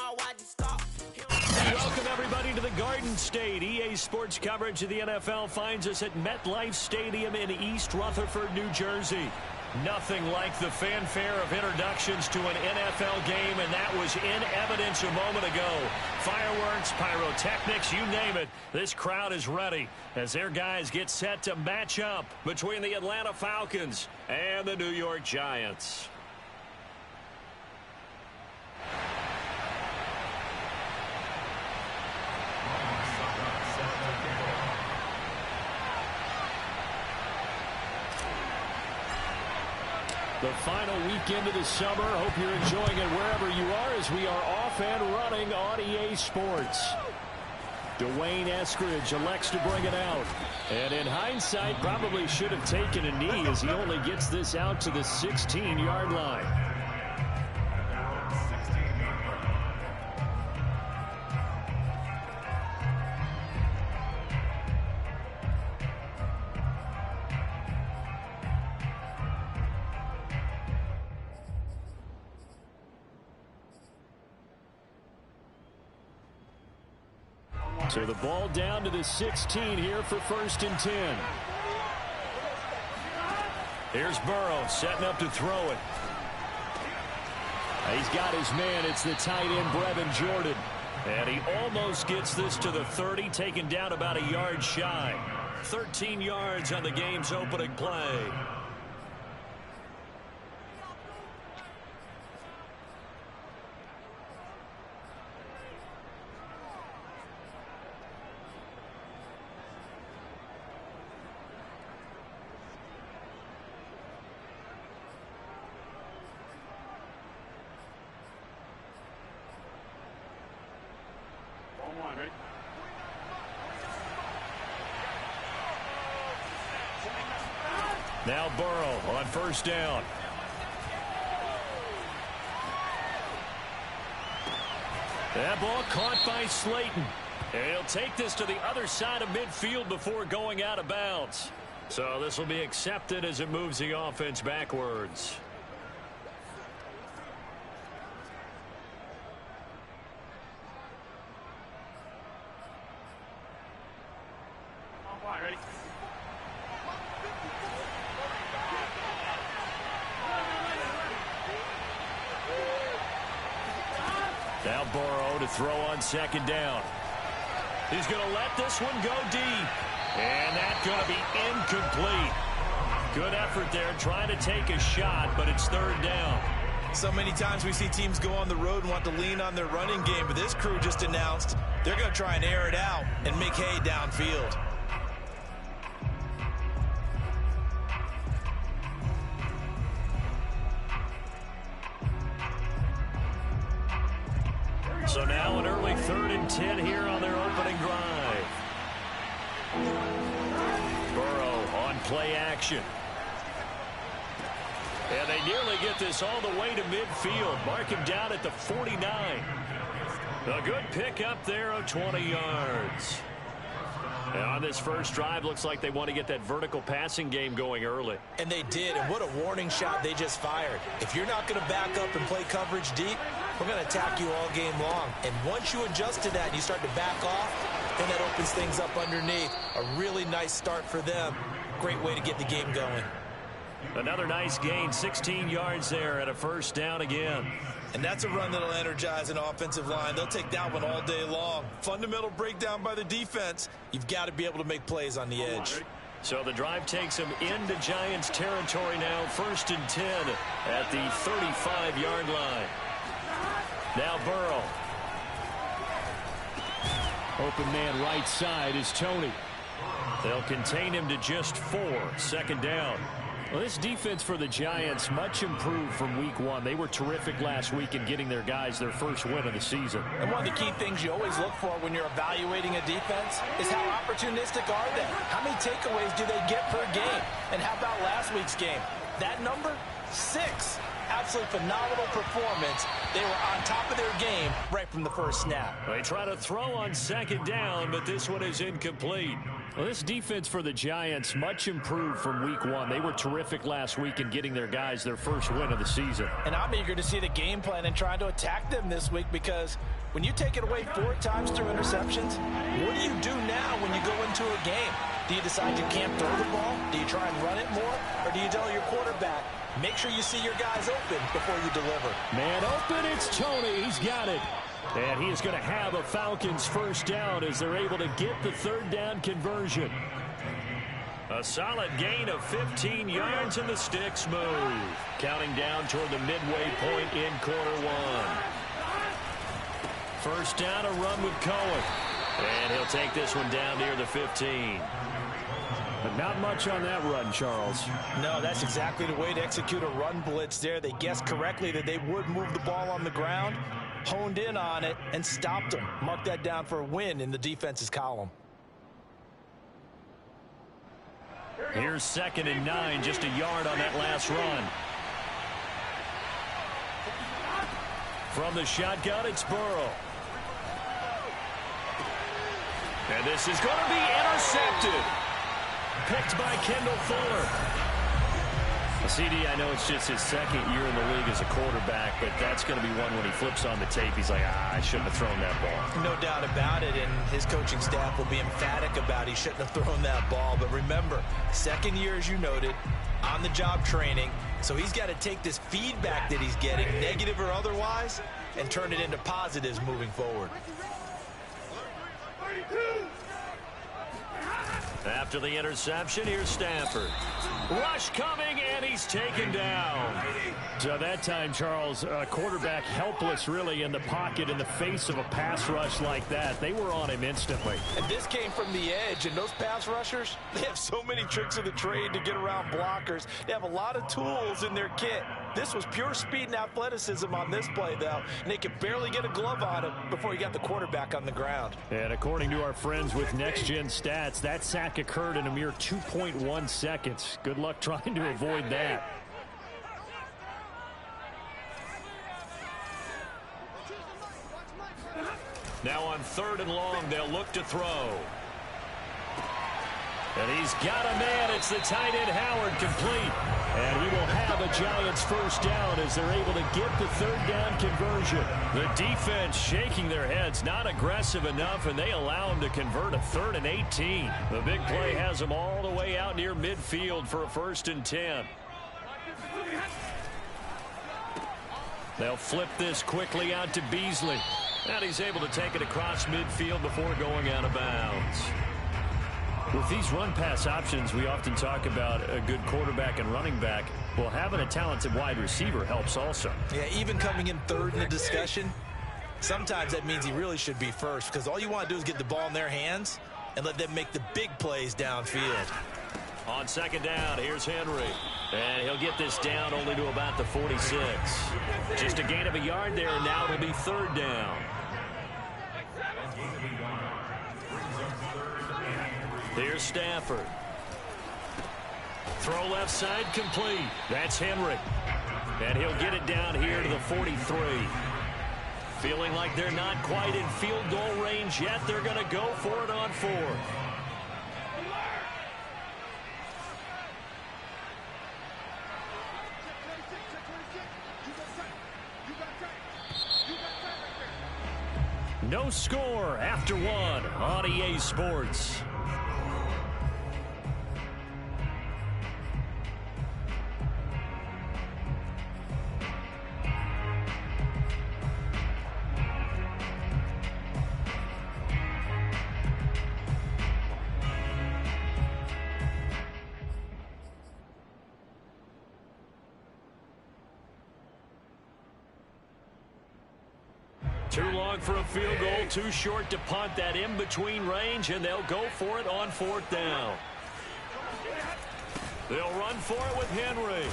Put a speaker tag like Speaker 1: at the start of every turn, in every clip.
Speaker 1: Welcome, everybody, to the Garden State. EA Sports coverage of the NFL finds us at MetLife Stadium in East Rutherford, New Jersey. Nothing like the fanfare of introductions to an NFL game, and that was in evidence a moment ago. Fireworks, pyrotechnics, you name it. This crowd is ready as their guys get set to match up between the Atlanta Falcons and the New York Giants. The final weekend of the summer. Hope you're enjoying it wherever you are as we are off and running on EA Sports. Dwayne Eskridge elects to bring it out. And in hindsight, probably should have taken a knee as he only gets this out to the 16-yard line. So the ball down to the 16 here for 1st and 10. Here's Burrow setting up to throw it. He's got his man. It's the tight end, Brevin Jordan. And he almost gets this to the 30, taken down about a yard shy. 13 yards on the game's opening play. Now Burrow on 1st down. That ball caught by Slayton. And he'll take this to the other side of midfield before going out of bounds. So this will be accepted as it moves the offense backwards. Ready? Now Burrow to throw on 2nd down. He's going to let this one go deep. And that's going to be incomplete. Good effort there trying to take a shot, but it's 3rd down.
Speaker 2: So many times we see teams go on the road and want to lean on their running game, but this crew just announced they're going to try and air it out and make hay downfield.
Speaker 1: So now an early 3rd and 10 here on their opening drive. Burrow on play action. And they nearly get this all the way to midfield. Mark him down at the 49. A good pickup there of 20 yards. And on this first drive, looks like they want to get that vertical passing game going early.
Speaker 2: And they did, and what a warning shot they just fired. If you're not going to back up and play coverage deep, we're going to attack you all game long. And once you adjust to that and you start to back off, then that opens things up underneath. A really nice start for them. Great way to get the game going.
Speaker 1: Another nice gain, 16 yards there and a 1st down again.
Speaker 2: And that's a run that'll energize an offensive line. They'll take that one all day long. Fundamental breakdown by the defense. You've got to be able to make plays on the edge.
Speaker 1: So the drive takes them into Giants territory now. 1st and 10 at the 35-yard line. Now Burrow. Open man right side is Tony. They'll contain him to just 4. 2nd down. Well, this defense for the Giants much improved from week 1. They were terrific last week in getting their guys their first win of the season.
Speaker 3: And one of the key things you always look for when you're evaluating a defense is how opportunistic are they? How many takeaways do they get per game? And how about last week's game? That number, 6.
Speaker 2: absolutely phenomenal performance. They were on top of their game right from the first snap.
Speaker 1: They try to throw on second down, but this one is incomplete. Well, this defense for the Giants much improved from week one. They were terrific last week in getting their guys their first win of the season.
Speaker 3: And I'm eager to see the game plan and trying to attack them this week, because when you take it away 4 times through interceptions, what do you do now when you go into a game? Do you decide you can't throw the ball? Do you try and run it more? Or do you tell your quarterback, make sure you see your guys open before you deliver?
Speaker 1: Man open, it's Tony. He's got it. And he is going to have a Falcons first down as they're able to get the third down conversion. A solid gain of 15 yards and the sticks move. Counting down toward the midway point in quarter one. First down, a run with Cohen. And he'll take this one down near the 15. But not much on that run, Charles.
Speaker 2: No, that's exactly the way to execute a run blitz there. They guessed correctly that they would move the ball on the ground, honed in on it, and stopped them. Mark that down for a win in the defense's column.
Speaker 1: Here's 2nd and 9, just a yard on that last run. From the shotgun, it's Burrow. And this is going to be intercepted. Picked by Kendall Fuller. CD, I know it's just his 2nd year in the league as a quarterback, but that's going to be one when he flips on the tape. He's like, I shouldn't have thrown that ball.
Speaker 2: No doubt about it, and his coaching staff will be emphatic about he shouldn't have thrown that ball. But remember, 2nd year, as you noted, on-the-job training. So he's got to take this feedback that he's getting, negative or otherwise, and turn it into positives moving forward.
Speaker 1: After the interception, here's Stafford. Rush coming, and he's taken down. So that time, Charles, quarterback helpless really in the pocket in the face of a pass rush like that. They were on him instantly.
Speaker 2: And this came from the edge, and those pass rushers, they have so many tricks of the trade to get around blockers. They have a lot of tools in their kit. This was pure speed and athleticism on this play, though, and they could barely get a glove on him before he got the quarterback on the ground.
Speaker 1: And according to our friends with Next Gen Stats, that sack occurred in a mere 2.1 seconds. Good luck trying to avoid that. Now on 3rd and long, they'll look to throw. And he's got a man. It's the tight end Howard, complete. And he will have a Giants first down as they're able to get the third down conversion. The defense shaking their heads, not aggressive enough, and they allow him to convert a 3rd and 18. The big play has them all the way out near midfield for a 1st and 10. They'll flip this quickly out to Beasley. And he's able to take it across midfield before going out of bounds. With these run-pass options, we often talk about a good quarterback and running back. Well, having a talented wide receiver helps also.
Speaker 2: Yeah, even coming in 3rd in the discussion, sometimes that means he really should be first, because all you want to do is get the ball in their hands and let them make the big plays downfield.
Speaker 1: On 2nd down, here's Henry. And he'll get this down only to about the 46. Just a gain of a yard there, and now it'll be 3rd down. Here's Stafford. Throw left side, complete. That's Henry. And he'll get it down here to the 43. Feeling like they're not quite in field goal range yet. They're going to go for it on 4th. No score after 1 on EA Sports. Too long for a field goal, too short to punt. That in-between range, and they'll go for it on 4th down. They'll run for it with Henry.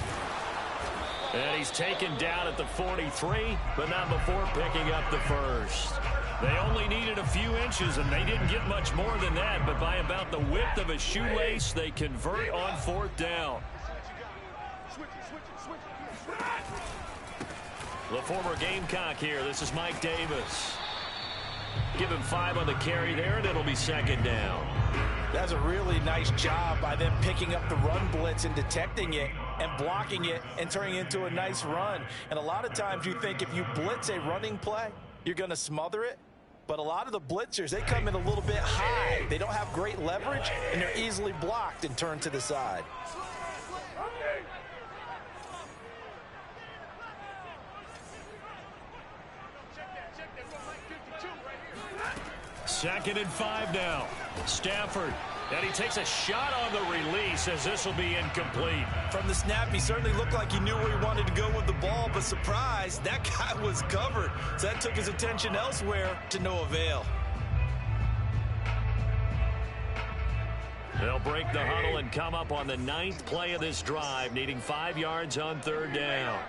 Speaker 1: And he's taken down at the 43, but not before picking up the first. They only needed a few inches, and they didn't get much more than that, but by about the width of a shoelace, they convert on 4th down. the former Gamecock here. This is Mike Davis. Give him 5 on the carry there, and it'll be second down.
Speaker 3: That's a really nice job by them picking up the run blitz and detecting it and blocking it and turning it into a nice run. And a lot of times you think if you blitz a running play, you're going to smother it. But a lot of the blitzers, they come in a little bit high. They don't have great leverage, and they're easily blocked and turned to the side.
Speaker 1: Second and 5 now. Stafford. And he takes a shot on the release as this will be incomplete.
Speaker 3: From the snap, he certainly looked like he knew where he wanted to go with the ball, but surprise, that guy was covered. So that took his attention elsewhere to no avail.
Speaker 1: They'll break the huddle and come up on the 9th play of this drive, needing 5 yards on 3rd down.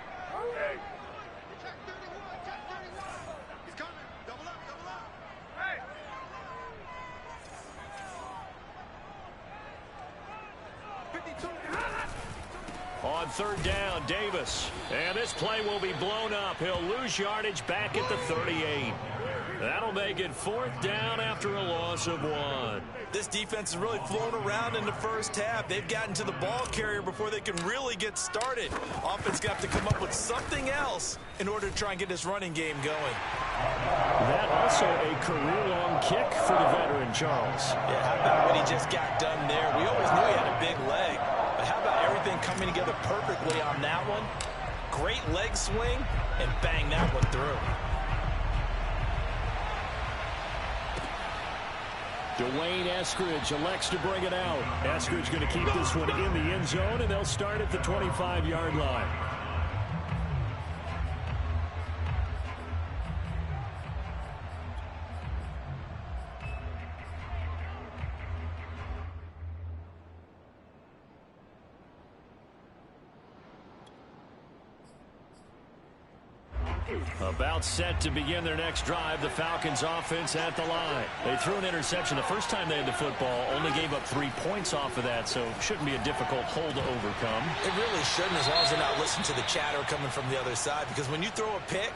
Speaker 1: On 3rd down, Davis. And this play will be blown up. He'll lose yardage back at the 38. That'll make it 4th down after a loss of 1.
Speaker 3: This defense has really flown around in the first half. They've gotten to the ball carrier before they can really get started. Offense got to come up with something else in order to try and get this running game going.
Speaker 1: That also a career-long kick for the veteran, Charles.
Speaker 3: Yeah, how about what he just got done there? We always knew he had a big leg. But how about everything coming together perfectly on that one? Great leg swing, and bang that one through.
Speaker 1: Dwayne Eskridge elects to bring it out. Eskridge going to keep this one in the end zone, and they'll start at the 25-yard line. About set to begin their next drive. The Falcons offense at the line. They threw an interception the first time they had the football. Only gave up 3 points off of that, so shouldn't be a difficult hole to overcome.
Speaker 3: It really shouldn't, as long as they're not listening to the chatter coming from the other side. Because when you throw a pick,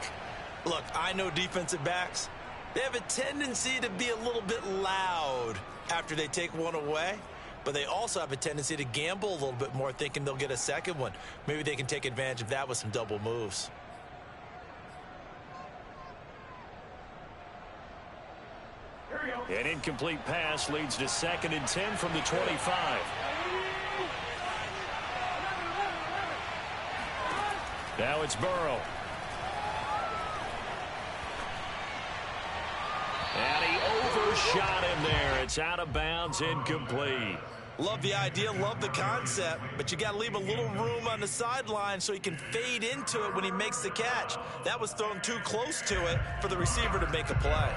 Speaker 3: look, I know defensive backs, they have a tendency to be a little bit loud after they take one away. But they also have a tendency to gamble a little bit more, thinking they'll get a second one. Maybe they can take advantage of that with some double moves.
Speaker 1: An incomplete pass leads to 2nd and 10 from the 25. Now it's Burrow. And he overshot him there. It's out of bounds, incomplete.
Speaker 3: Love the idea, love the concept, but you got to leave a little room on the sideline so he can fade into it when he makes the catch. That was thrown too close to it for the receiver to make a play.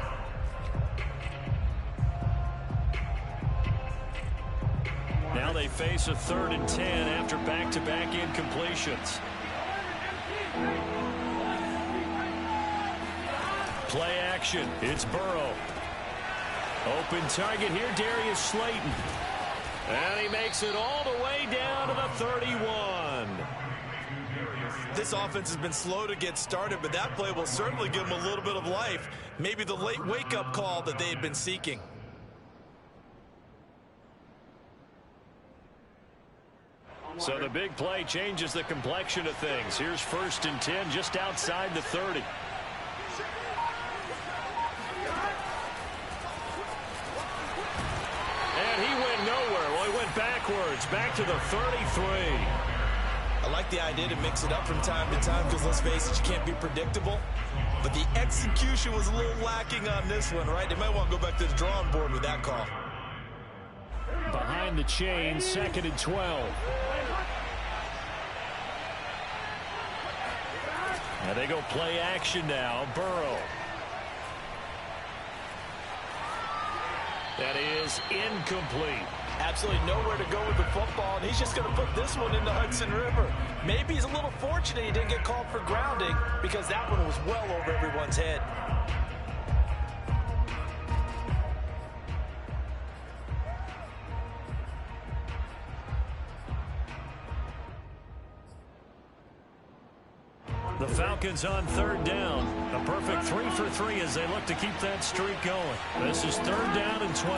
Speaker 1: Now they face a 3rd and 10 after back-to-back incompletions. Play action. It's Burrow. Open target here, Darius Slayton. And he makes it all the way down to the 31.
Speaker 3: This offense has been slow to get started, but that play will certainly give them a little bit of life. Maybe the late wake-up call that they had been seeking.
Speaker 1: So the big play changes the complexion of things. Here's 1st and 10 just outside the 30. And he went nowhere. Well, he went backwards, back to the 33.
Speaker 3: I like the idea to mix it up from time to time because, let's face it, you can't be predictable. But the execution was a little lacking on this one, right? They might want to go back to the drawing board with that call.
Speaker 1: Behind the chain, 2nd and 12. And they go play action now. Burrow. That is incomplete.
Speaker 3: Absolutely nowhere to go with the football, and he's just going to put this one in the Hudson River. Maybe he's a little fortunate he didn't get called for grounding because that one was well over everyone's head.
Speaker 1: The Falcons Falcons on third down. A perfect 3 for 3 as they look to keep that streak going. This is third down and 12.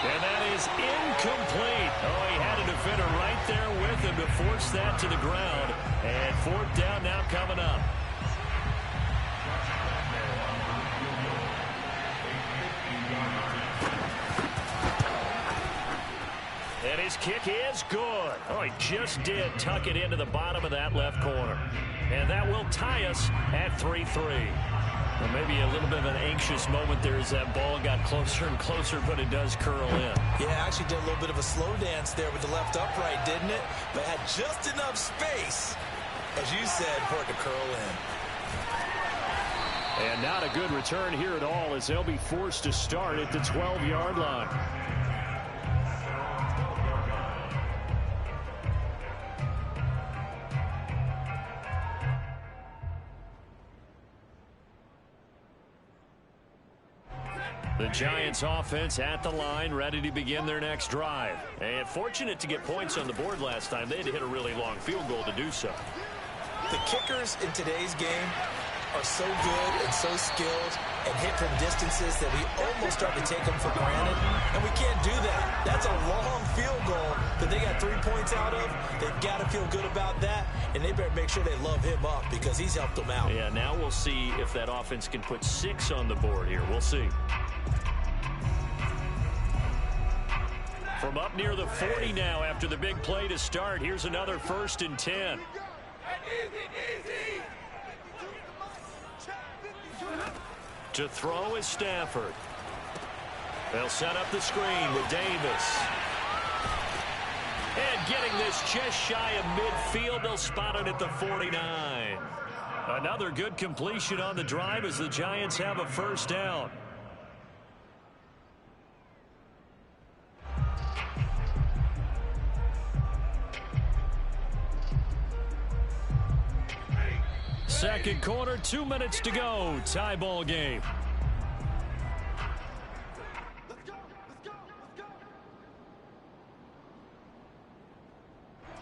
Speaker 1: And that is incomplete. Oh, he had a defender right there with him to force that to the ground. And fourth down now coming up. And his kick is good. Oh, he just did tuck it into the bottom of that left corner. And that will tie us at 3-3. Well, maybe a little bit of an anxious moment there as that ball got closer and closer, but it does curl in.
Speaker 2: Yeah, actually did a little bit of a slow dance there with the left upright, didn't it? But had just enough space, as you said, for it to curl in.
Speaker 1: And not a good return here at all as they'll be forced to start at the 12-yard line. The Giants offense at the line, ready to begin their next drive. And fortunate to get points on the board last time. They had to hit a really long field goal to do so.
Speaker 2: The kickers in today's game are so good and so skilled and hit from distances that we almost start to take them for granted. And we can't do that. That's a long field goal that they got 3 points out of. They've got to feel good about that. And they better make sure they love him up because he's helped them out.
Speaker 1: Yeah, now we'll see if that offense can put 6 on the board here. We'll see. From up near the 40 now after the big play to start. Here's another 1st and 10. To throw is Stafford. They'll set up the screen with Davis. And getting this just shy of midfield, they'll spot it at the 49. Another good completion on the drive as the Giants have a 1st down. Second quarter, 2 minutes to go. Tie ball game.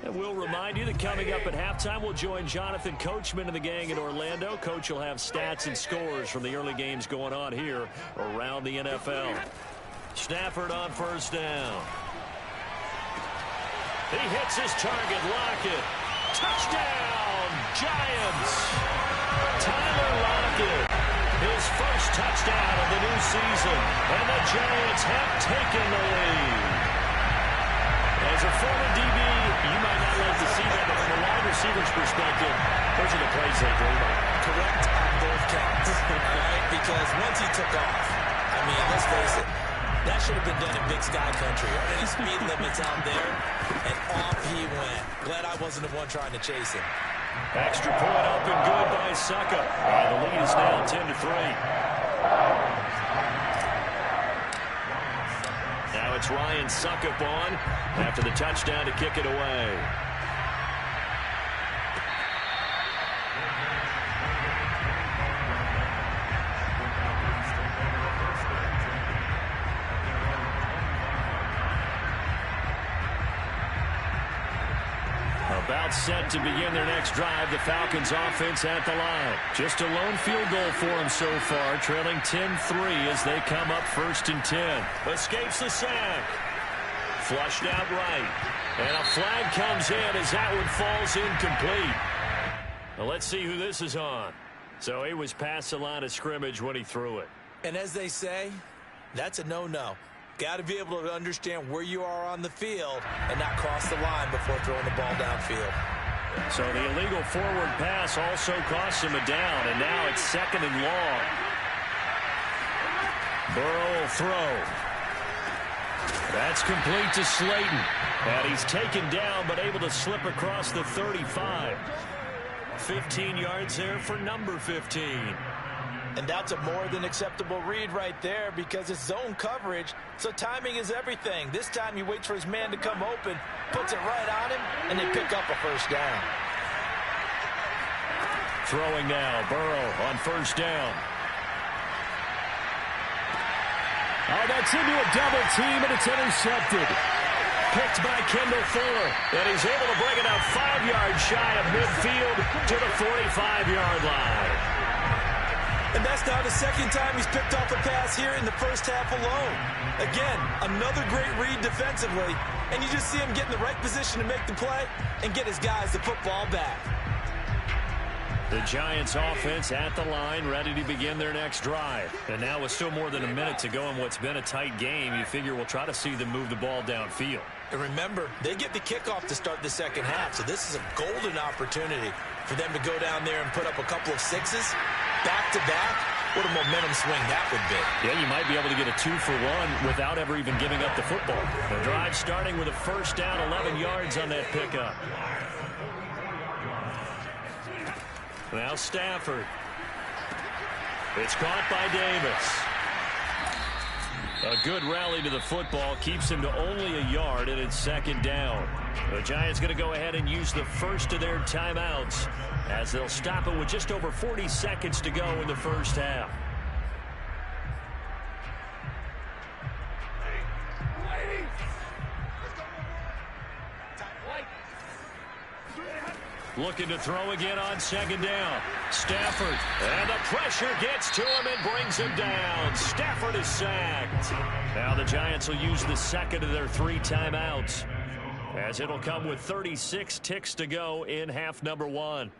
Speaker 1: And we'll remind you that coming up at halftime, we'll join Jonathan Coachman and the gang in Orlando. Coach will have stats and scores from the early games going on here around the NFL. Stafford on 1st down. He hits his target. Lockett. Touchdown, Giants. Tyler Lockett, his 1st touchdown of the new season. And the Giants have taken the lead. As a former DB, you might not like to see that, but from a wide receiver's perspective, those are the plays they dream of.
Speaker 2: Correct on both counts. All right? Because once he took off, I mean, let's face it, that should have been done in Big Sky Country. Aren't any speed limits out there? And off he went. Glad I wasn't the one trying to chase him.
Speaker 1: Extra point up and good by Suckup. The lead is now 10-3. Now it's Ryan Suckup on after the touchdown to kick it away. About set to begin their next drive. The Falcons offense at the line. Just a lone field goal for them so far, trailing 10-3 as they come up 1st and 10. Escapes the sack. Flushed out right. And a flag comes in as that one falls incomplete. Well, let's see who this is on. So he was past the line of scrimmage when he threw it.
Speaker 2: And as they say, that's a no-no. Got to be able to understand where you are on the field and not cross the line before throwing the ball downfield.
Speaker 1: So the illegal forward pass also costs him a down, and now it's 2nd and long. Burrow will throw. That's complete to Slayton. And he's taken down but able to slip across the 35. 15 yards there for number 15.
Speaker 3: And that's a more than acceptable read right there because it's zone coverage, so timing is everything. This time he waits for his man to come open, puts it right on him, and they pick up a 1st down.
Speaker 1: Throwing now, Burrow on 1st down. Oh, that's into a double team, and it's intercepted. picked by Kendall Fuller. And he's able to bring it out 5 yards shy of midfield to the 45-yard line.
Speaker 2: And that's now the second time he's picked off a pass here in the first half alone. Again, another great read defensively, and you just see him get in the right position to make the play and get his guys the football back.
Speaker 1: The Giants offense at the line, ready to begin their next drive. And now with still more than a minute to go in what's been a tight game, you figure we'll try to see them move the ball downfield.
Speaker 2: And remember, they get the kickoff to start the second half, so this is a golden opportunity for them to go down there and put up a couple of sixes back-to-back. What a momentum swing that would be.
Speaker 1: Yeah, you might be able to get a 2-for-1 without ever even giving up the football. The drive starting with a first down, 11 yards on that pickup. Now Stafford. It's caught by Davis. A good rally to the football keeps him to only a yard, and it's second down. The Giants going to go ahead and use the first of their timeouts as they'll stop it with just over 40 seconds to go in the first half. Looking to throw again on second down. Stafford, and the pressure gets to him and brings him down. Stafford is sacked. Now the Giants will use the second of their 3 timeouts, as it'll come with 36 ticks to go in half number 1.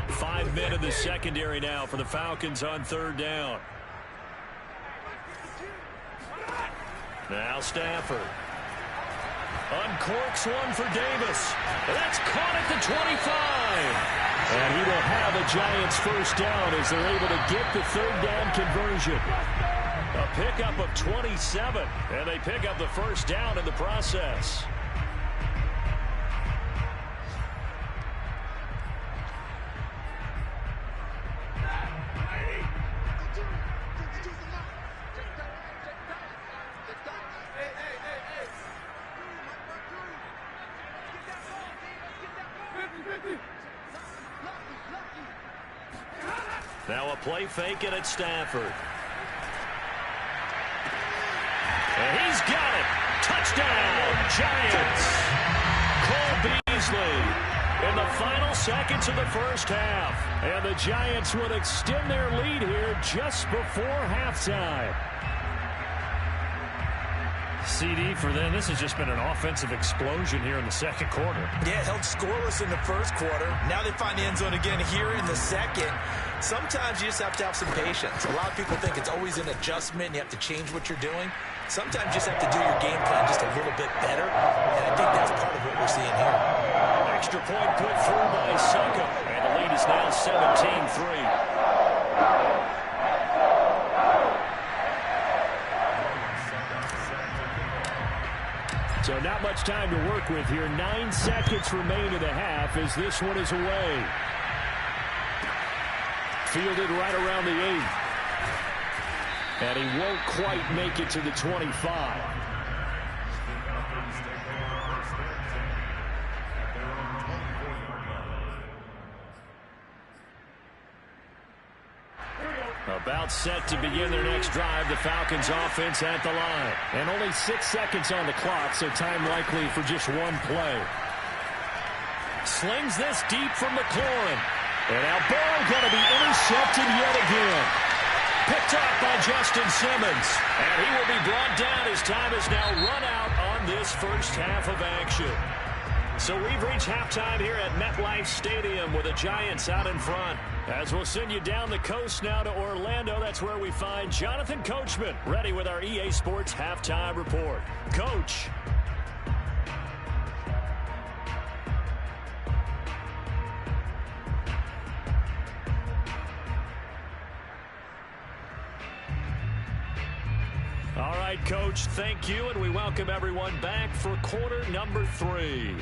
Speaker 1: 5 men in the secondary now for the Falcons on third down. Now Stafford. Uncorks one for Davis. That's caught at the 25. And he will have a Giants first down as they're able to get the third down conversion. A pickup of 27, and they pick up the first down in the process. Now a play fake it at Stafford. And he's got it. Touchdown, Giants. Cole Beasley in the final seconds of the first half. And the Giants will extend their lead here just before halftime. CD for them. This has just been an offensive explosion here in the second quarter.
Speaker 2: Yeah, held scoreless in the first quarter. Now they find the end zone again here in the second. Sometimes you just have to have some patience. A lot of people think it's always an adjustment and you have to change what you're doing. Sometimes you just have to do your game plan just a little bit better, and I think that's part of what we're seeing here.
Speaker 1: Extra point put through by Succo, and the lead is now 17-3. So not much time to work with here. 9 seconds remain in the half as this one is away. Fielded right around the 8. And he won't quite make it to the 25. About set to begin their next drive. The Falcons offense at the line. And only 6 seconds on the clock, so time likely for just one play. Slings this deep from McLaurin. And now ball going to be intercepted yet again. Picked off by Justin Simmons. And he will be brought down as time is now run out on this first half of action. So we've reached halftime here at MetLife Stadium with the Giants out in front. As we'll send you down the coast now to Orlando, that's where we find Jonathan Coachman ready with our EA Sports halftime report. Coach. All right, Coach, thank you, and we welcome everyone back for quarter number 3.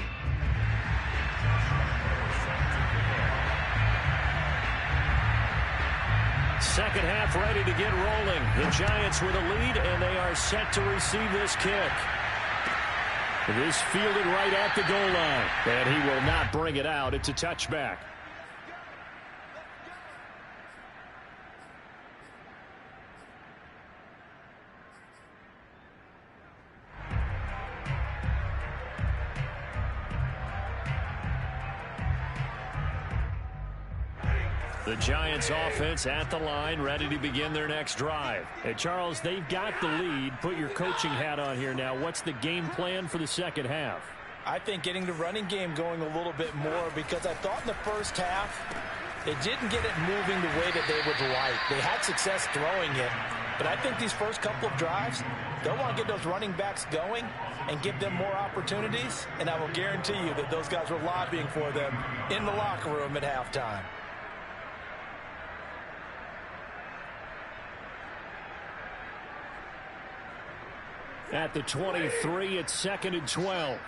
Speaker 1: Second half ready to get rolling. The Giants with a lead, and they are set to receive this kick. This fielded right at the goal line, and he will not bring it out. It's a touchback. The Giants offense at the line, ready to begin their next drive. Hey, Charles, they've got the lead. Put your coaching hat on here now. What's the game plan for the second half?
Speaker 3: I think getting the running game going a little bit more, because I thought in the first half they didn't get it moving the way that they would like. They had success throwing it, but I think these first couple of drives, they'll want to get those running backs going and give them more opportunities, and I will guarantee you that those guys were lobbying for them in the locker room at halftime.
Speaker 1: At the 23, it's 2nd and 12.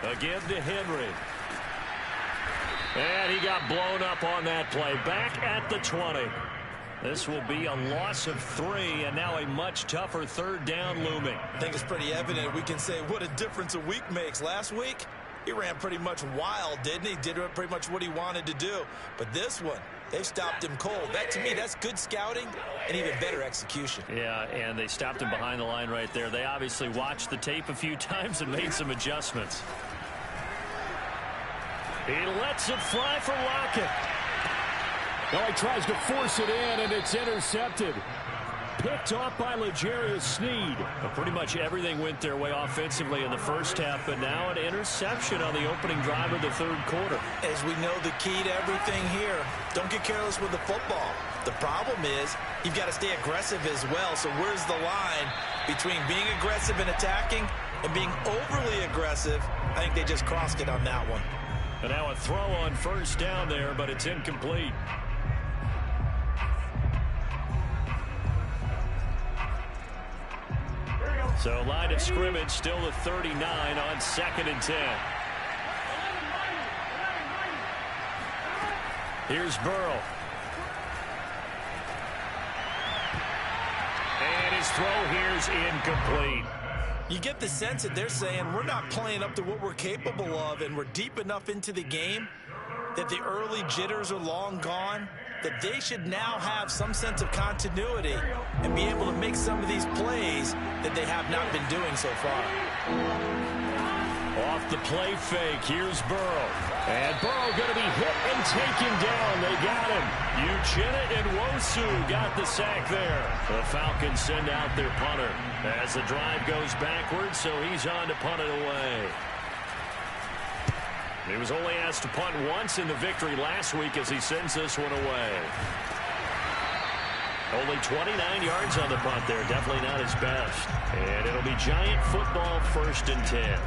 Speaker 1: Again to Henry. And he got blown up on that play. Back at the 20. This will be a loss of 3, and now a much tougher third down looming.
Speaker 2: I think it's pretty evident. We can say what a difference a week makes. Last week, he ran pretty much wild, didn't he? Did pretty much what he wanted to do. But this one, they've stopped him cold. That, to me, that's good scouting and even better execution.
Speaker 1: Yeah, and they stopped him behind the line right there. They obviously watched the tape a few times and made some adjustments. He lets it fly for Lockett. Now he tries to force it in, and it's intercepted. Picked off by L'Jarius Sneed. But pretty much everything went their way offensively in the first half, but now an interception on the opening drive of the third quarter.
Speaker 2: As we know, the key to everything here, don't get careless with the football. The problem is you've got to stay aggressive as well. So where's the line between being aggressive and attacking and being overly aggressive? I think they just crossed it on that one.
Speaker 1: And now a throw on first down there, but it's incomplete. So line of scrimmage still the 39 on 2nd and 10. Here's Burrow. And his throw here's incomplete.
Speaker 2: You get the sense that they're saying we're not playing up to what we're capable of, and we're deep enough into the game that the early jitters are long gone, that they should now have some sense of continuity and be able to make some of these plays that they have not been doing so far.
Speaker 1: Off the play fake, here's Burrow. And Burrow going to be hit and taken down. They got him. Uchenna and Wosu got the sack there. The Falcons send out their punter as the drive goes backwards, so he's on to punt it away. He was only asked to punt once in the victory last week as he sends this one away. Only 29 yards on the punt there. Definitely not his best. And it'll be Giant football, 1st and 10.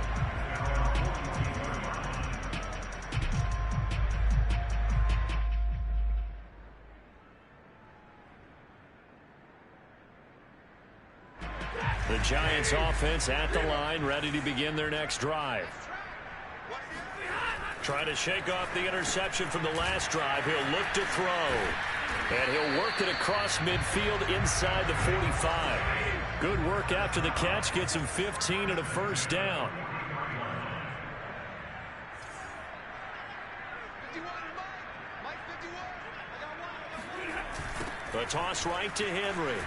Speaker 1: The Giants offense at the line, ready to begin their next drive. Trying to shake off the interception from the last drive. He'll look to throw. And he'll work it across midfield inside the 45. Good work after the catch. Gets him 15 and a first down. The toss right to Henry.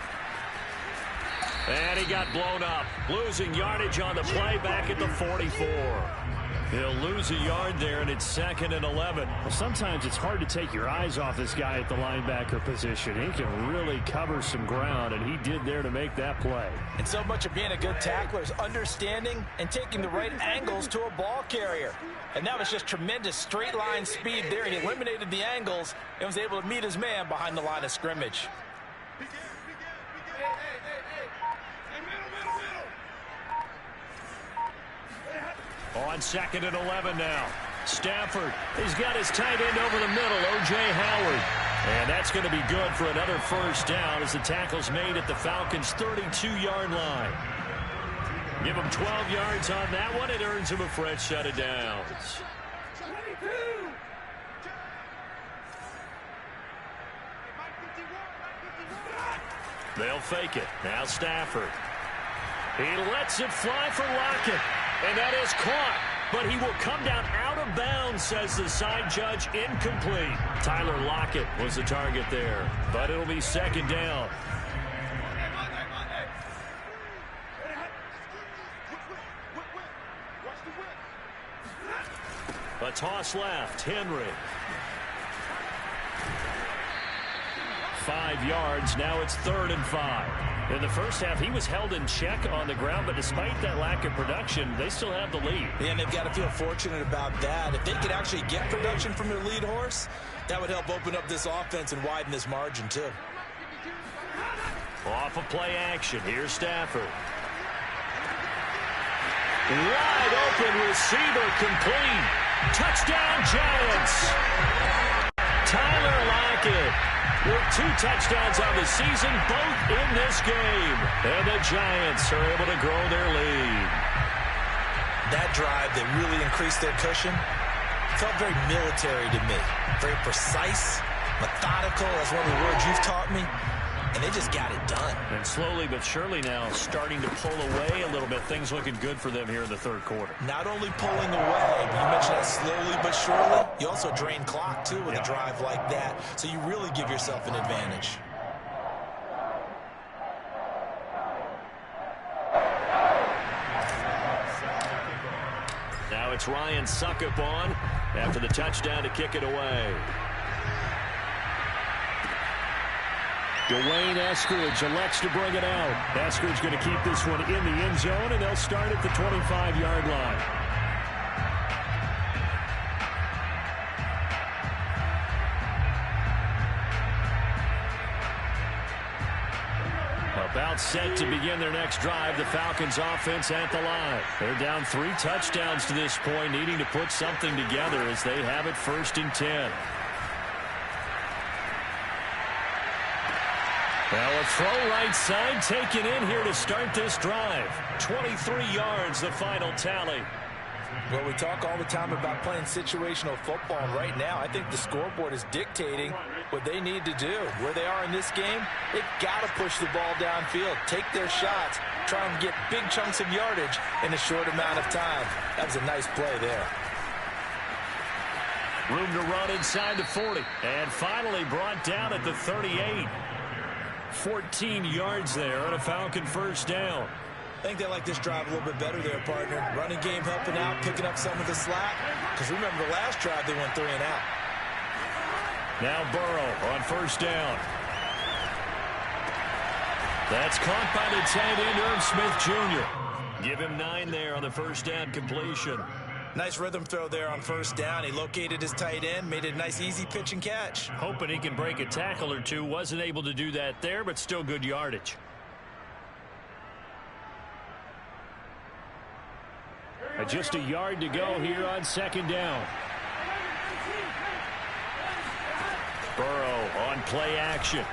Speaker 1: And he got blown up. Losing yardage on the play back at the 44. He'll lose a yard there, and it's 2nd and 11. Well, sometimes it's hard to take your eyes off this guy at the linebacker position. He can really cover some ground, and he did there to make that play.
Speaker 3: And so much of being a good tackler is understanding and taking the right angles to a ball carrier. And that was just tremendous straight line speed there. He eliminated the angles and was able to meet his man behind the line of scrimmage.
Speaker 1: On 2nd and 11 now. Stafford, he's got his tight end over the middle, O.J. Howard. And that's going to be good for another first down as the tackle's made at the Falcons' 32-yard line. Give him 12 yards on that one. It earns him a fresh set of downs. They'll fake it. Now Stafford. He lets it fly for Lockett. And that is caught. But he will come down out of bounds, says the side judge. Incomplete. Tyler Lockett was the target there. But it'll be 2nd down. A toss left. Henry. 5 yards. Now it's 3rd and 5. In the first half, he was held in check on the ground, but despite that lack of production, they still have the lead.
Speaker 2: Yeah, and they've got to feel fortunate about that. If they could actually get production from their lead horse, that would help open up this offense and widen this margin, too.
Speaker 1: Off of play action. Here's Stafford. Wide open receiver complete. Touchdown, Giants. Tyler Lockett with 2 touchdowns on the season, both in this game. And the Giants are able to grow their lead.
Speaker 2: That drive that really increased their cushion felt very military to me. Very precise, methodical. That's one of the words you've taught me. And they just got it done.
Speaker 1: And slowly but surely now starting to pull away a little bit. Things looking good for them here in the 3rd quarter.
Speaker 2: Not only pulling away, but you mentioned that slowly but surely. You also drain clock, too, with a drive like that. So you really give yourself an advantage.
Speaker 1: Now it's Ryan Suckup on after the touchdown to kick it away. Dwayne Eskridge elects to bring it out. Eskridge going to keep this one in the end zone, and they'll start at the 25-yard line. About set to begin their next drive, the Falcons offense at the line. They're down 3 touchdowns to this point, needing to put something together as they have it 1st and 10. Now a throw right side taken in here to start this drive. 23 yards, the final tally.
Speaker 3: Well, we talk all the time about playing situational football, and right now I think the scoreboard is dictating what they need to do. Where they are in this game, they've got to push the ball downfield, take their shots, try and get big chunks of yardage in a short amount of time. That was a nice play there.
Speaker 1: Room to run inside the 40, and finally brought down at the 38. 14 yards there on a Falcon 1st down.
Speaker 2: I think they like this drive a little bit better there, partner. Running game helping out, picking up some of the slack. Because remember the last drive, they went 3 and out.
Speaker 1: Now Burrow on 1st down. That's caught by the tight end, Irv Smith Jr. Give him 9 there on the 1st down completion.
Speaker 2: Nice rhythm throw there on 1st down. He located his tight end, made it a nice easy pitch and catch.
Speaker 1: Hoping he can break a tackle or two. Wasn't able to do that there, but still good yardage. Just a yard to go here on 2nd down. Burrow on play action.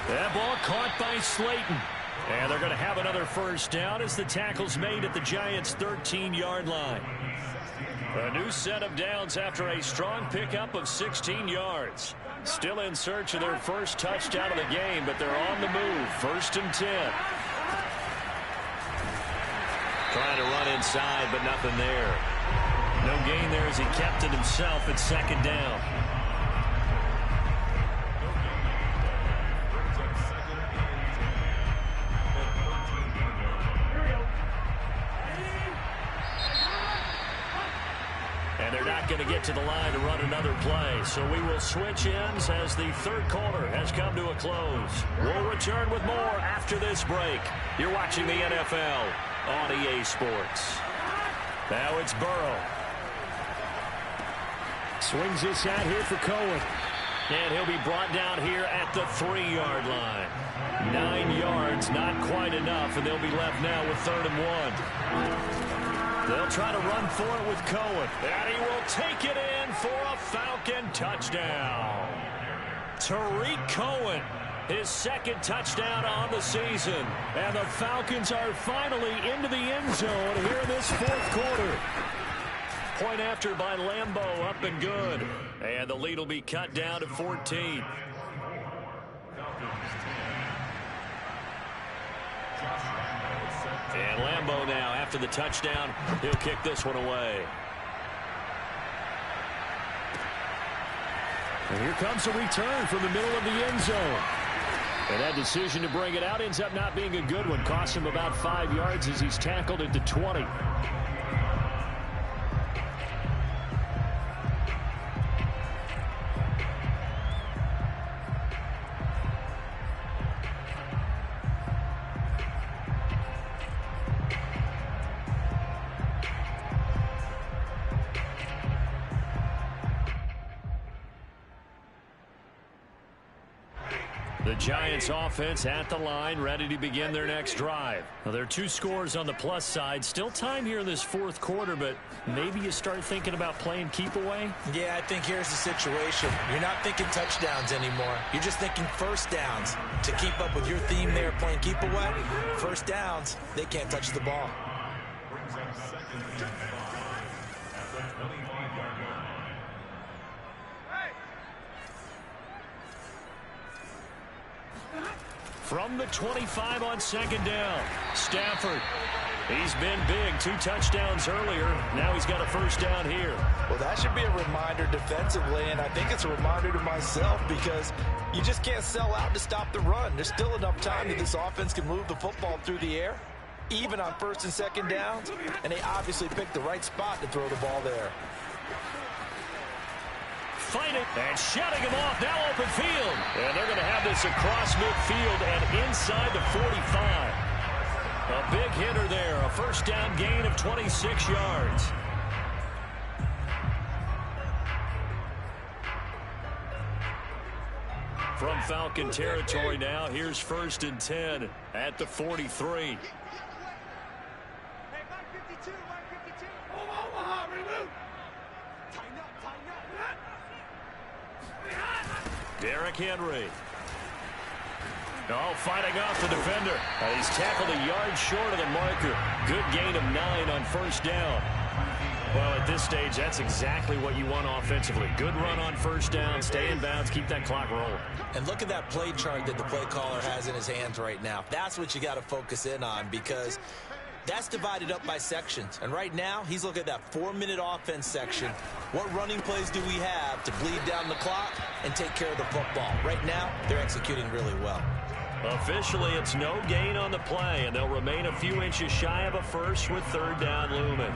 Speaker 1: That ball caught by Slayton. And they're going to have another 1st down as the tackle's made at the Giants' 13-yard line. A new set of downs after a strong pickup of 16 yards. Still in search of their first touchdown of the game, but they're on the move. 1st and 10. Trying to run inside, but nothing there. No gain there as he kept it himself at 2nd down. And they're not going to get to the line to run another play. So we will switch ends as the 3rd quarter has come to a close. We'll return with more after this break. You're watching the NFL on EA Sports. Now it's Burrow. Swings this out here for Cohen. And he'll be brought down here at the 3-yard line. 9 yards, not quite enough, and they'll be left now with 3rd and 1. They'll try to run for it with Cohen. And he will take it in for a Falcon touchdown. Tariq Cohen, his 2nd touchdown on the season. And the Falcons are finally into the end zone here in this 4th quarter. Point after by Lambeau, up and good. And the lead will be cut down to 14. And Lambeau now, after the touchdown, he'll kick this one away. And here comes a return from the middle of the end zone. And that decision to bring it out ends up not being a good one. Costs him about 5 yards as he's tackled at the 20. Giants offense at the line, ready to begin their next drive. Well, there are 2 scores on the plus side. Still time here in this 4th quarter, but maybe you start thinking about playing keep away?
Speaker 2: Yeah, I think here's the situation. You're not thinking touchdowns anymore. You're just thinking first downs. To keep up with your theme there, playing keep away, first downs, they can't touch the ball.
Speaker 1: From the 25 on 2nd down, Stafford. He's been big, 2 touchdowns earlier. Now he's got a first down here.
Speaker 3: Well, that should be a reminder defensively, and I think it's a reminder to myself because you just can't sell out to stop the run. There's still enough time that this offense can move the football through the air, even on 1st and 2nd downs, and they obviously picked the right spot to throw the ball there.
Speaker 1: Fight it, and shutting him off, now open field. And they're going to have this across midfield and inside the 45. A big hitter there, a first down gain of 26 yards. From Falcon territory now, here's 1st and 10 at the 43. Derrick Henry. Oh, fighting off the defender. He's tackled a yard short of the marker. Good gain of 9 on first down. Well, at this stage, that's exactly what you want offensively. Good run on first down, stay in bounds, keep that clock rolling.
Speaker 2: And look at that play chart that the play caller has in his hands right now. That's what you got to focus in on because that's divided up by sections. And right now, he's looking at that 4-minute offense section. What running plays do we have to bleed down the clock and take care of the football? Right now, they're executing really well.
Speaker 1: Officially, it's no gain on the play, and they'll remain a few inches shy of a first with 3rd down looming.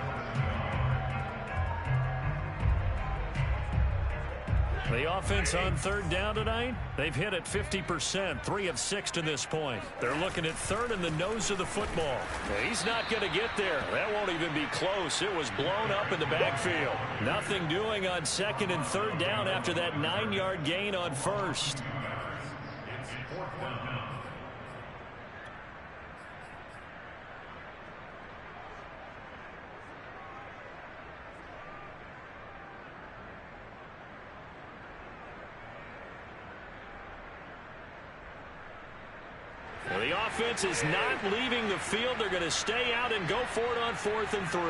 Speaker 1: The offense on 3rd down tonight, they've hit it 50%, 3 of 6 to this point. They're looking at 3rd in the nose of the football. He's not going to get there. That won't even be close. It was blown up in the backfield. Nothing doing on 2nd and 3rd down after that 9-yard gain on 1st. The offense is not leaving the field. They're going to stay out and go for it on 4th and 3.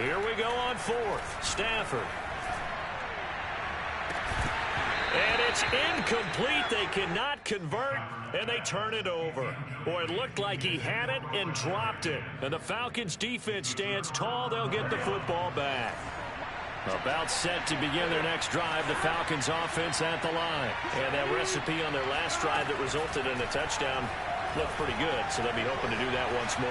Speaker 1: Here we go on 4th. Stafford. And it's incomplete. They cannot convert, and they turn it over. Boy, it looked like he had it and dropped it. And the Falcons' defense stands tall. They'll get the football back. About set to begin their next drive, the Falcons' offense at the line. And that recipe on their last drive that resulted in a touchdown looked pretty good, so they'll be hoping to do that once more.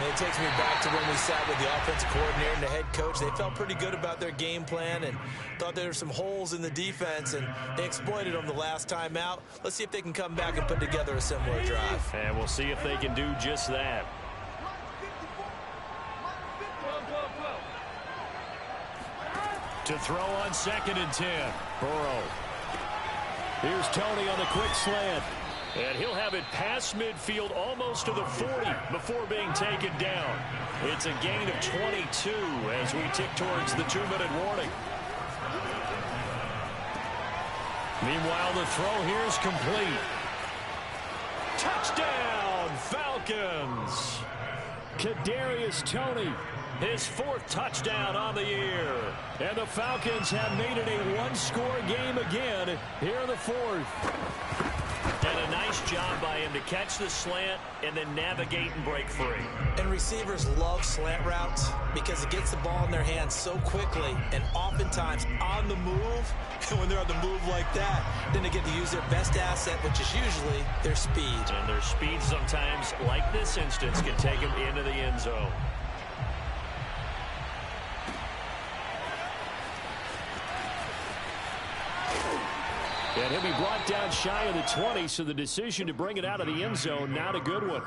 Speaker 2: And it takes me back to when we sat with the offensive coordinator and the head coach. They felt pretty good about their game plan and thought there were some holes in the defense, and they exploited them the last time out. Let's see if they can come back and put together a similar drive.
Speaker 1: And we'll see if they can do just that. To throw on 2nd and 10. Burrow. Here's Tony on the quick slant. And he'll have it past midfield almost to the 40 before being taken down. It's a gain of 22 as we tick towards the 2-minute warning. Meanwhile, the throw here is complete. Touchdown, Falcons! Kadarius Toney, his 4th touchdown on the year. And the Falcons have made it a 1-score game again here in the 4th. And a nice job by him to catch the slant and then navigate and break free.
Speaker 2: And receivers love slant routes because it gets the ball in their hands so quickly and oftentimes on the move. And when they're on the move like that, then they get to use their best asset, which is usually their speed.
Speaker 1: And their speed sometimes, like this instance, can take them into the end zone. And he'll be brought down shy of the 20, so the decision to bring it out of the end zone, not a good one.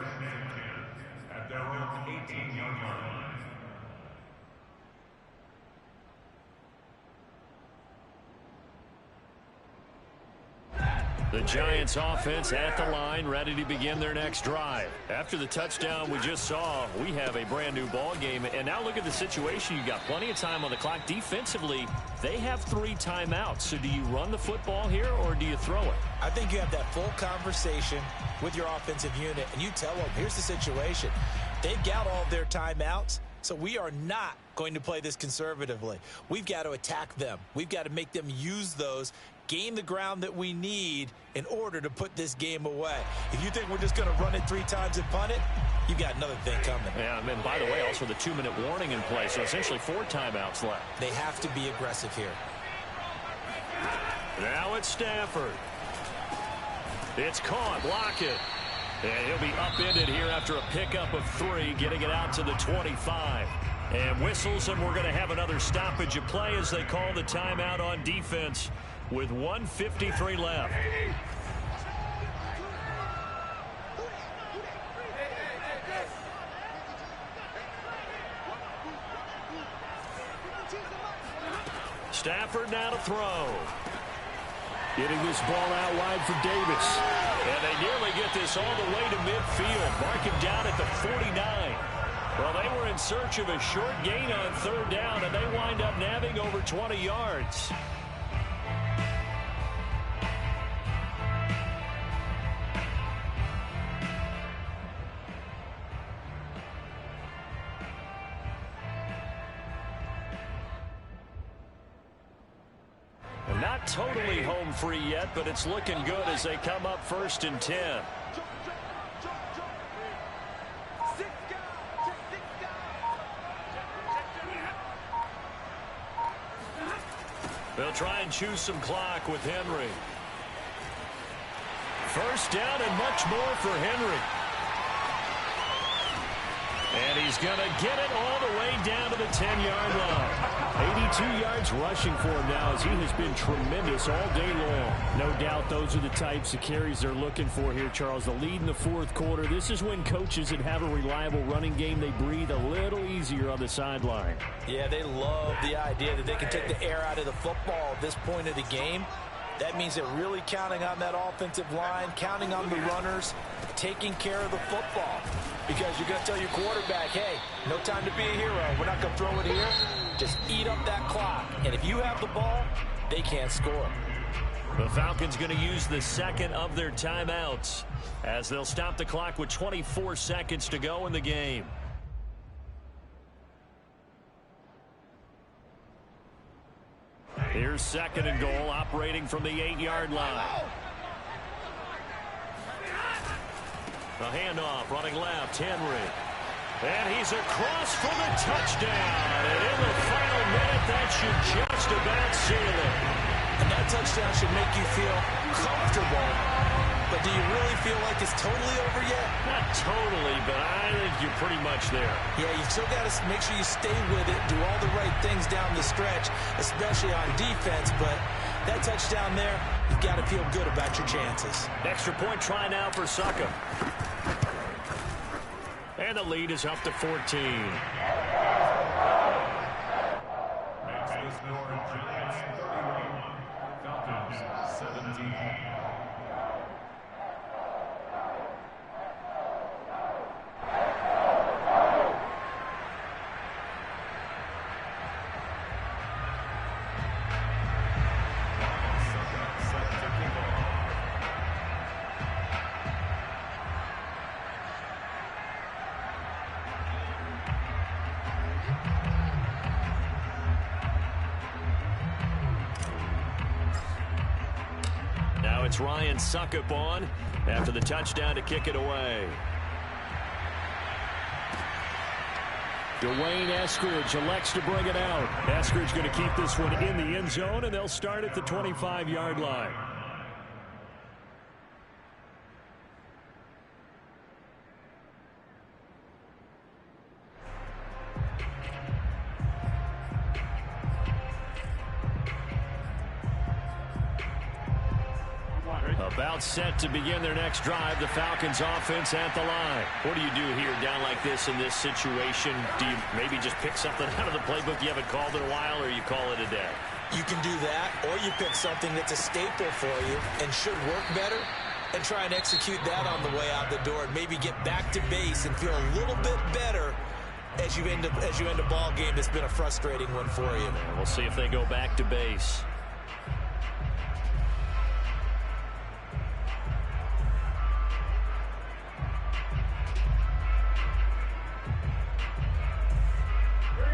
Speaker 1: The Giants offense at the line, ready to begin their next drive. After the touchdown we just saw, we have a brand new ball game. And now look at the situation. You got plenty of time on the clock. Defensively, they have 3 timeouts. So do you run the football here or do you throw it?
Speaker 2: I think you have that full conversation with your offensive unit, and you tell them, here's the situation. They've got all of their timeouts, so we are not going to play this conservatively. We've got to attack them. We've got to make them use those, gain the ground that we need in order to put this game away. If you think we're just going to run it 3 times and punt it, you've got another thing coming.
Speaker 1: Yeah, and by the way, also the 2-minute warning in play, so essentially 4 timeouts left.
Speaker 2: They have to be aggressive here.
Speaker 1: Now it's Stafford. It's caught. Block it. And he'll be upended here after a pickup of 3, getting it out to the 25. And whistles, and we're going to have another stoppage of play as they call the timeout on defense with 1:53 left. Stafford now to throw. Getting this ball out wide for Davis. And they nearly get this all the way to midfield. Mark him down at the 49. Well, they were in search of a short gain on 3rd down, and they wind up nabbing over 20 yards. And not totally home free yet, but it's looking good as they come up 1st and 10. They'll try and choose some clock with Henry. 1st down and much more for Henry. And he's going to get it all the way down to the 10-yard line. 82 yards rushing for him now as he has been tremendous all day long. No doubt those are the types of carries they're looking for here, Charles. The lead in the 4th quarter. This is when coaches that have a reliable running game, they breathe a little easier on the sideline.
Speaker 2: Yeah, they love the idea that they can take the air out of the football at this point of the game. That means they're really counting on that offensive line, counting on the runners, taking care of the football. Because you're going to tell your quarterback, hey, no time to be a hero. We're not going to throw it here. Just eat up that clock. And if you have the ball, they can't score.
Speaker 1: The Falcons going to use the 2nd of their timeouts as they'll stop the clock with 24 seconds to go in the game. Here's 2nd and goal, operating from the 8-yard line. The handoff, running left, Henry. And he's across for the touchdown. And in the final minute, that should just about seal it.
Speaker 2: And that touchdown should make you feel comfortable. But do you really feel like it's totally over yet?
Speaker 1: Not totally, but I think you're pretty much there.
Speaker 2: Yeah, you've still got to make sure you stay with it, do all the right things down the stretch, especially on defense. But that touchdown there, you've got to feel good about your chances.
Speaker 1: Extra point try now for Succa. And the lead is up to 14.
Speaker 4: Falcons 17.
Speaker 1: It's Ryan Suckup on after the touchdown to kick it away. Dwayne Eskridge elects to bring it out. Eskridge going to keep this one in the end zone, and they'll start at the 25-yard line. About set to begin their next drive. The Falcons offense at the line. What do you do here down like this in this situation? Do you maybe just pick something out of the playbook you haven't called in a while, or you call it a day?
Speaker 2: You can do that, or you pick something that's a staple for you and should work better and try and execute that on the way out the door and maybe get back to base and feel a little bit better as you end a ball game that's been a frustrating one for you.
Speaker 1: And we'll see if they go back to base.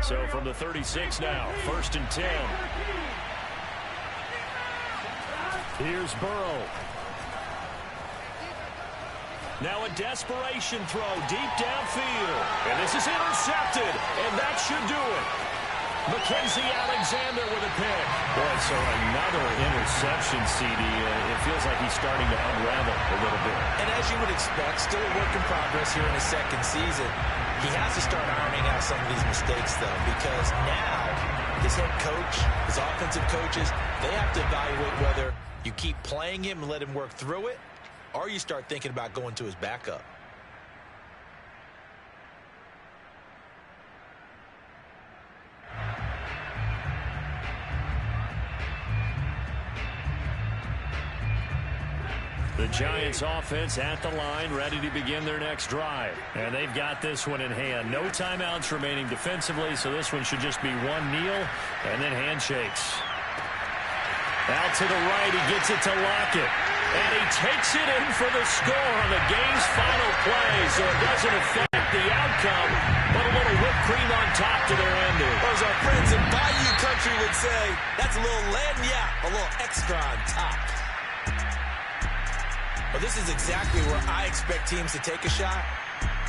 Speaker 1: So from the 36 now, 1st and 10. Here's Burrow. Now a desperation throw deep downfield. And this is intercepted. And that should do it. Mackenzie Alexander with a pick. Boy, so another interception, CD. It feels like he's starting to unravel a little bit.
Speaker 2: And as you would expect, still a work in progress here in his second season. He has to start ironing out some of these mistakes, though, because now his head coach, his offensive coaches, they have to evaluate whether you keep playing him and let him work through it, or you start thinking about going to his backup.
Speaker 1: The Giants offense at the line, ready to begin their next drive. And they've got this one in hand. No timeouts remaining defensively, so this one should just be one kneel and then handshakes. Out to the right, he gets it to Lockett. And he takes it in for the score on the game's final play, so it doesn't affect the outcome, but a little whipped cream on top to their ending.
Speaker 2: As our friends in Bayou Country would say, that's a little lagniappe, a little extra on top. Well, this is exactly where I expect teams to take a shot.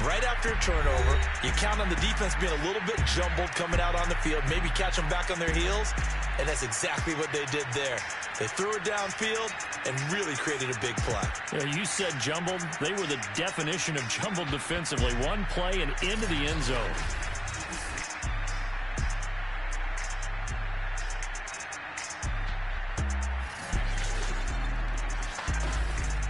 Speaker 2: Right after a turnover, you count on the defense being a little bit jumbled coming out on the field, maybe catch them back on their heels, and that's exactly what they did there. They threw it downfield and really created a big play.
Speaker 1: Yeah, you said jumbled. They were the definition of jumbled defensively. One play and into the end zone.